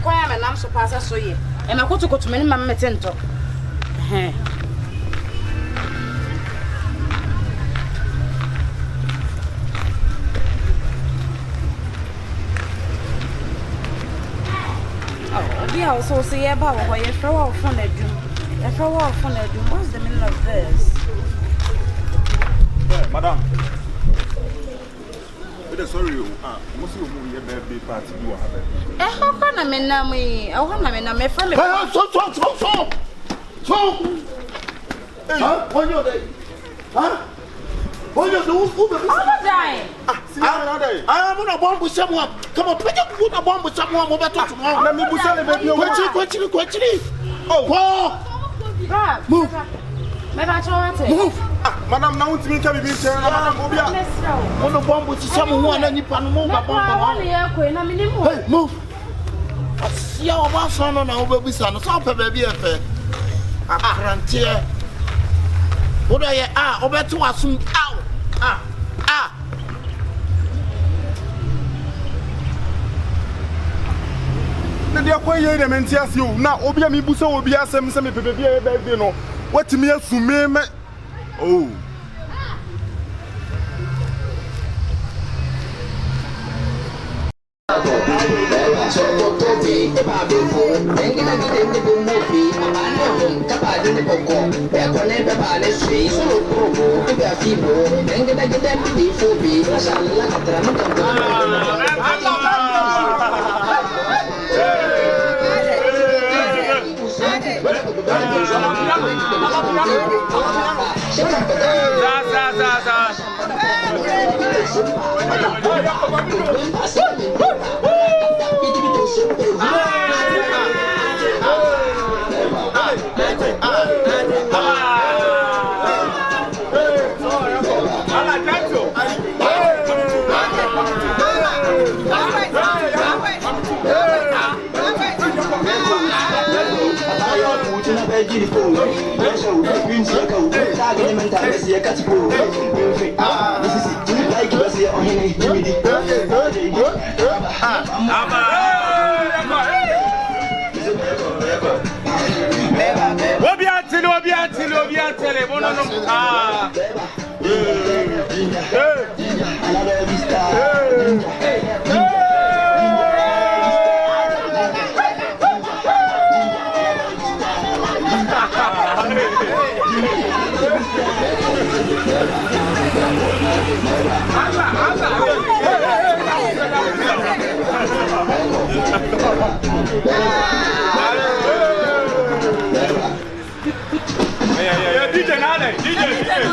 kwaya me nam so pasa so ye. E me kotokoto me ni mam mete nto. Yeah, also say about why you throw out from the doom. You throw out from the doom. What's the meaning of this? Yeah, madam. Sorry, most of you birthday party do have it. How can I mean, I want to mean, I'm from So, huh? What you day? Huh? What you do? Who dying? I'm on a bomb with someone. Come on, put a bomb with someone over tomorrow. Let me put something. Question. Oh, move. Move. Madam, now it's me can be saying, on a bomb with someone and you can move a bomb. Hey, move. See our boss on our baby son. Stop a baby affair. I can't hear. What are you? Over to us soon. The acquaint them and tears you. Now, Obia me Busa will be a semi baby. No, what to me as to me? Oh.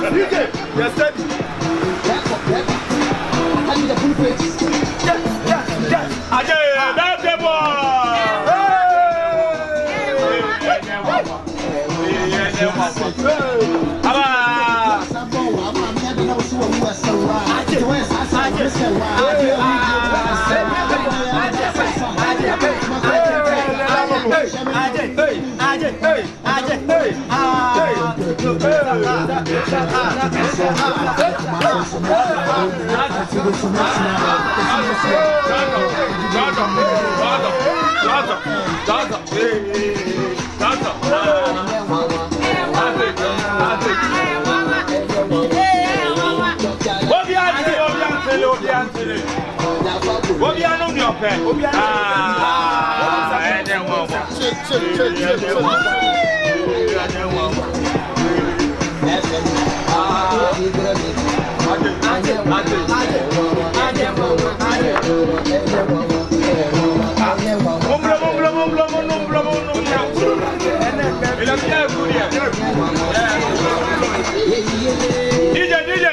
DJ. Yes, sir.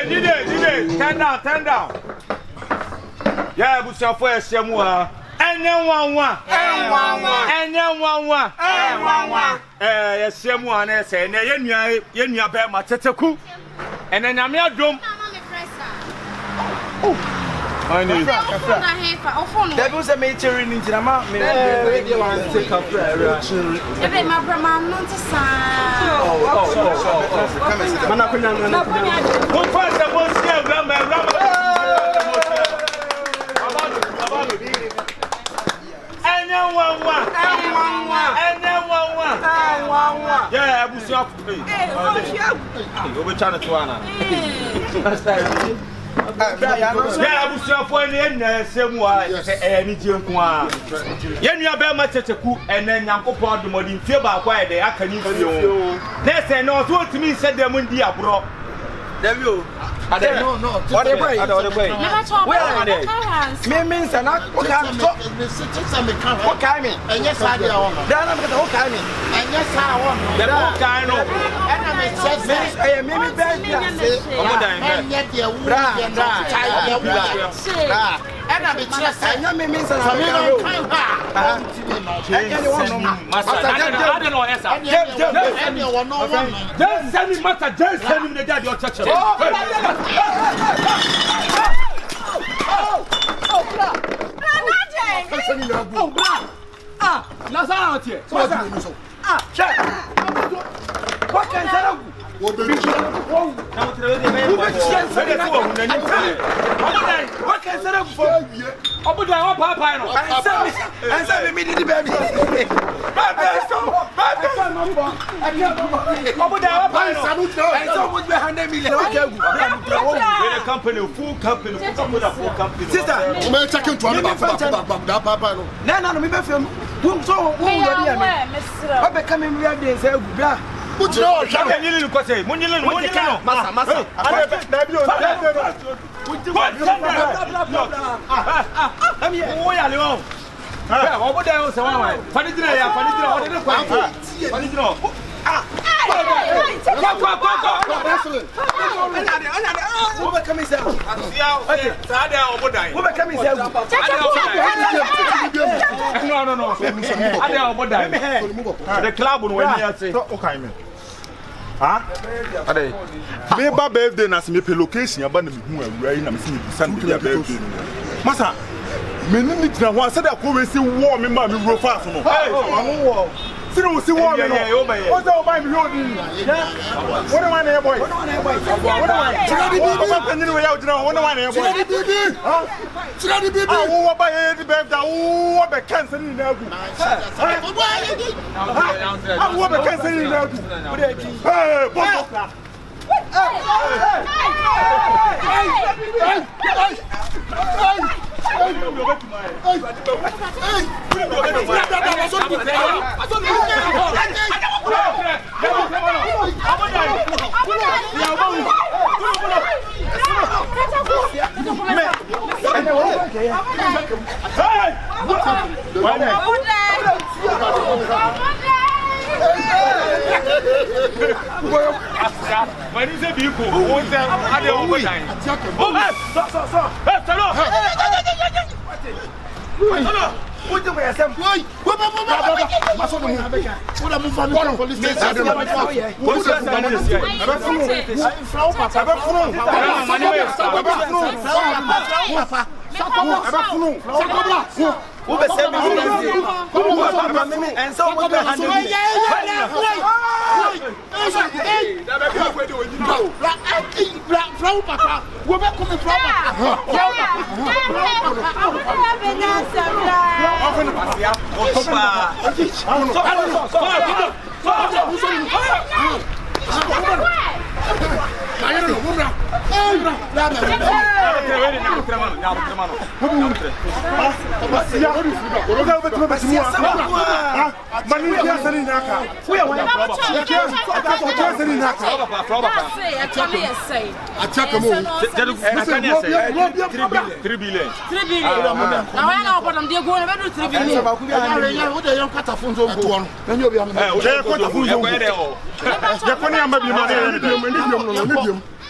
DJ, turn down. Yeah, but so for Samuel. And then one. Yes, someone else, and then you bear my teteku. And then I'm your drum. I need that was a major in Injama. Maybe one take up prayer. My grandma, not to sign. Who first of all, up. Over China to Anna. Yeah, I was your point in the same way. Any junk one. Yen you bear much at a cook and then Yanko Pod the modern feel about why they are can you feel. Let's say no, what to me said them when they are brought. There you I don't know. What a way. I don't know. Where are they? Me means and not what kind of what kind of and yes, I don't know. Then I'm going to what kind of and yes, I want the whole kind of and I'm a maybe bad. And yet, you're and I'm just saying, I mean, just send me master, just send me the daddy or touch. What can I what can Put your own shot and you look at it. When you learn, Massa, I'm here. Why are you on? What I was on? Funny dinner, funny dinner. The club will win. Me ba birthday na se me pe location aba na me hu awura yi na me se me Sunday birthday. Masa me ni tina ho ase da ko we si wo me ma me ro fast no. Wo sinu wo si wo me no. O se o ba me ho ni. What do I boy? What do I boy? What do I ya ojina what do I boy? Sira di bibi. Wo ba ye di birthday wo be cancel ni na agu. Wo be cancel ni na agu. Hey, bomb. When is it people? Who tell how they over time? What do we have? Who be send me and so we be handle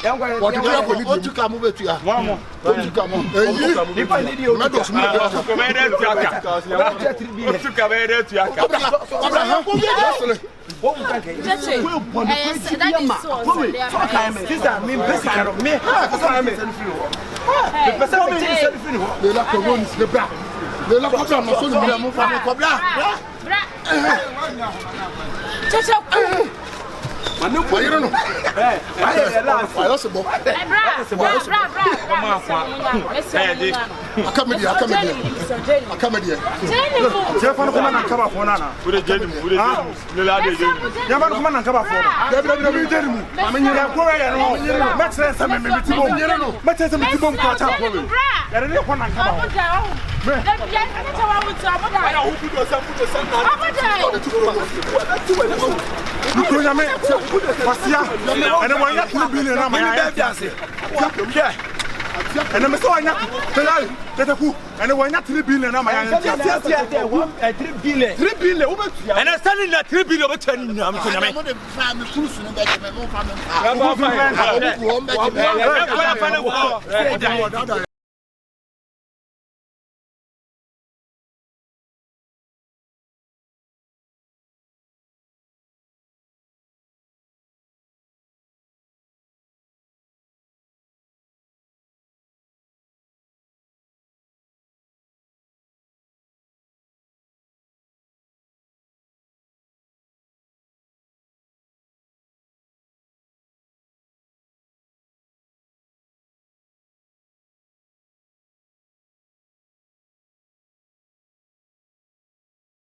What you come over to you? One more. You come on. If I need you, let us move. Why you don't know? Why else about? I come here. Jeff, I'm going to cover for Nana. With a gentleman, with a lady. You're not going to cover for. I mean, you have go ahead. Let's say something. Let's say something. I don't want to cover. And I'm not billion. And I'm so not and we're not 3 billion. I'm 3 billion. 3 billion. And I'm selling that 3 billion over 10. I'm